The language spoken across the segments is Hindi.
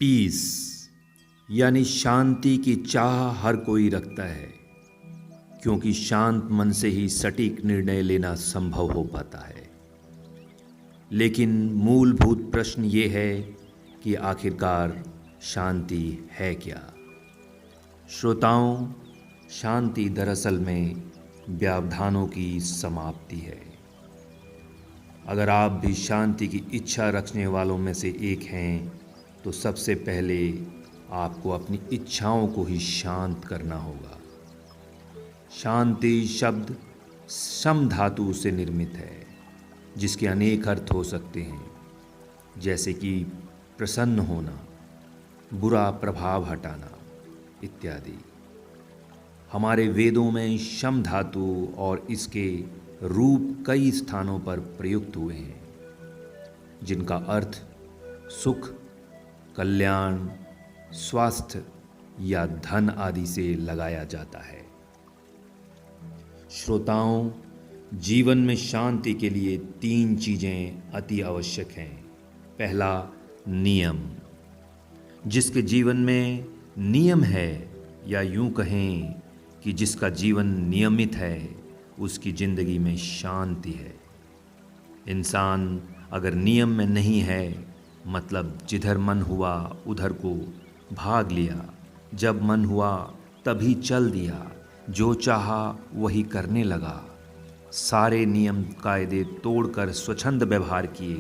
पीस यानी शांति की चाह हर कोई रखता है, क्योंकि शांत मन से ही सटीक निर्णय लेना संभव हो पाता है। लेकिन मूलभूत प्रश्न ये है कि आखिरकार शांति है क्या? श्रोताओं, शांति दरअसल में व्यवधानों की समाप्ति है। अगर आप भी शांति की इच्छा रखने वालों में से एक हैं, तो सबसे पहले आपको अपनी इच्छाओं को ही शांत करना होगा। शांति शब्द सम धातु से निर्मित है, जिसके अनेक अर्थ हो सकते हैं, जैसे कि प्रसन्न होना, बुरा प्रभाव हटाना इत्यादि। हमारे वेदों में शम धातु और इसके रूप कई स्थानों पर प्रयुक्त हुए हैं, जिनका अर्थ सुख, कल्याण, स्वास्थ्य या धन आदि से लगाया जाता है। श्रोताओं, जीवन में शांति के लिए 3 चीजें अति आवश्यक हैं। पहला, नियम। जिसके जीवन में नियम है, या यूं कहें कि जिसका जीवन नियमित है, उसकी जिंदगी में शांति है। इंसान अगर नियम में नहीं है, मतलब जिधर मन हुआ उधर को भाग लिया, जब मन हुआ तभी चल दिया, जो चाहा वही करने लगा, सारे नियम कायदे तोड़कर स्वच्छंद व्यवहार किए,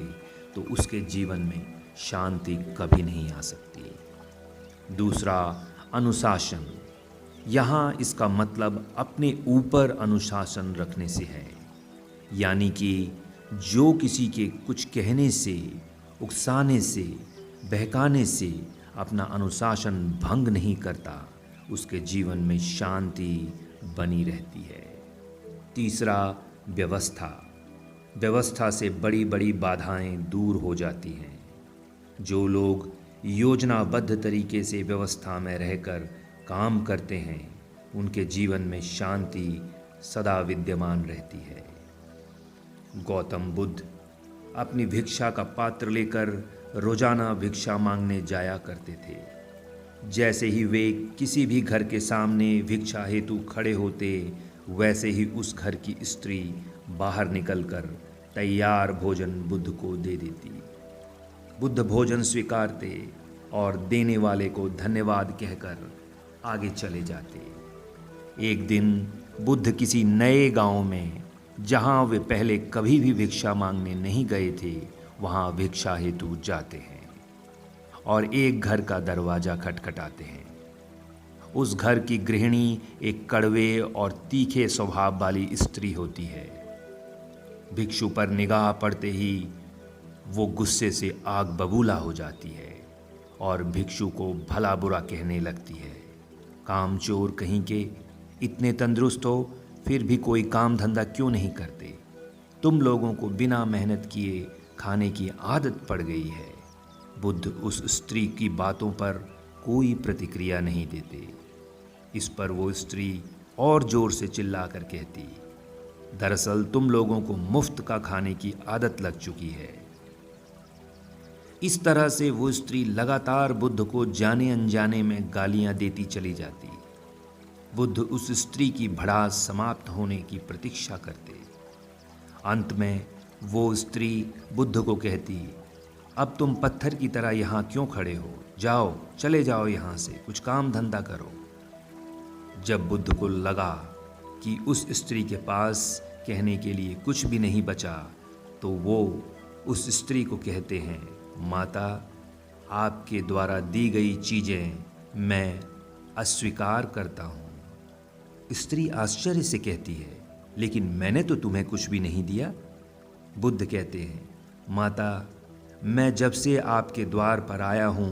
तो उसके जीवन में शांति कभी नहीं आ सकती। दूसरा, अनुशासन। यहाँ इसका मतलब अपने ऊपर अनुशासन रखने से है, यानी कि जो किसी के कुछ कहने से, उकसाने से, बहकाने से अपना अनुशासन भंग नहीं करता, उसके जीवन में शांति बनी रहती है। तीसरा, व्यवस्था। व्यवस्था से बड़ी बड़ी बाधाएं दूर हो जाती हैं। जो लोग योजनाबद्ध तरीके से व्यवस्था में रहकर काम करते हैं, उनके जीवन में शांति सदा विद्यमान रहती है। गौतम बुद्ध अपनी भिक्षा का पात्र लेकर रोजाना भिक्षा मांगने जाया करते थे। जैसे ही वे किसी भी घर के सामने भिक्षा हेतु खड़े होते, वैसे ही उस घर की स्त्री बाहर निकलकर तैयार भोजन बुद्ध को दे देती। बुद्ध भोजन स्वीकारते और देने वाले को धन्यवाद कहकर आगे चले जाते। एक दिन बुद्ध किसी नए गांव में, जहां वे पहले कभी भी भिक्षा मांगने नहीं गए थे, वहां भिक्षा हेतु जाते हैं और एक घर का दरवाज़ा खटखटाते हैं। उस घर की गृहिणी एक कड़वे और तीखे स्वभाव वाली स्त्री होती है। भिक्षु पर निगाह पड़ते ही वो गुस्से से आग बबूला हो जाती है और भिक्षु को भला बुरा कहने लगती है। कामचोर कहीं के, इतने तंदुरुस्त हो फिर भी कोई काम धंधा क्यों नहीं करते? तुम लोगों को बिना मेहनत किए खाने की आदत पड़ गई है। बुद्ध उस स्त्री की बातों पर कोई प्रतिक्रिया नहीं देते। इस पर वो स्त्री और जोर से चिल्लाकर कहती, दरअसल तुम लोगों को मुफ्त का खाने की आदत लग चुकी है। इस तरह से वो स्त्री लगातार बुद्ध को जाने अनजाने में गालियां देती चली जाती। बुद्ध उस स्त्री की भड़ास समाप्त होने की प्रतीक्षा करते। अंत में वो स्त्री बुद्ध को कहती, अब तुम पत्थर की तरह यहाँ क्यों खड़े हो? जाओ, चले जाओ यहाँ से, कुछ काम धंधा करो। जब बुद्ध को लगा कि उस स्त्री के पास कहने के लिए कुछ भी नहीं बचा, तो वो उस स्त्री को कहते हैं, माता, आपके द्वारा दी गई चीज़ें मैं अस्वीकार करता हूँ। स्त्री आश्चर्य से कहती है, लेकिन मैंने तो तुम्हें कुछ भी नहीं दिया। बुद्ध कहते हैं, माता, मैं जब से आपके द्वार पर आया हूँ,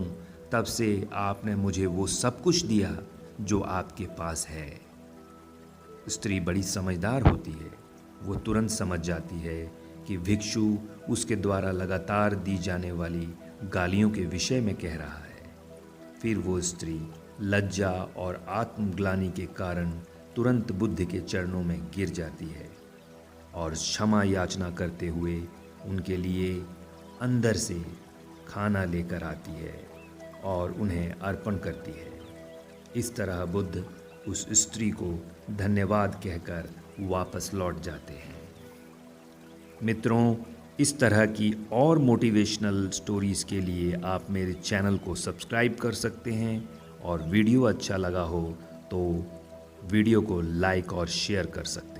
तब से आपने मुझे वो सब कुछ दिया जो आपके पास है। स्त्री बड़ी समझदार होती है। वो तुरंत समझ जाती है कि भिक्षु उसके द्वारा लगातार दी जाने वाली गालियों के विषय में कह रहा है। फिर वो स्त्री लज्जा और आत्मग्लानि के कारण तुरंत बुद्ध के चरणों में गिर जाती है और क्षमा याचना करते हुए उनके लिए अंदर से खाना लेकर आती है। और उन्हें अर्पण करती है। इस तरह बुद्ध उस स्त्री को धन्यवाद कहकर वापस लौट जाते हैं। मित्रों, इस तरह की और मोटिवेशनल स्टोरीज़ के लिए आप मेरे चैनल को सब्सक्राइब कर सकते हैं और वीडियो अच्छा लगा हो तो वीडियो को लाइक और शेयर कर सकते हैं।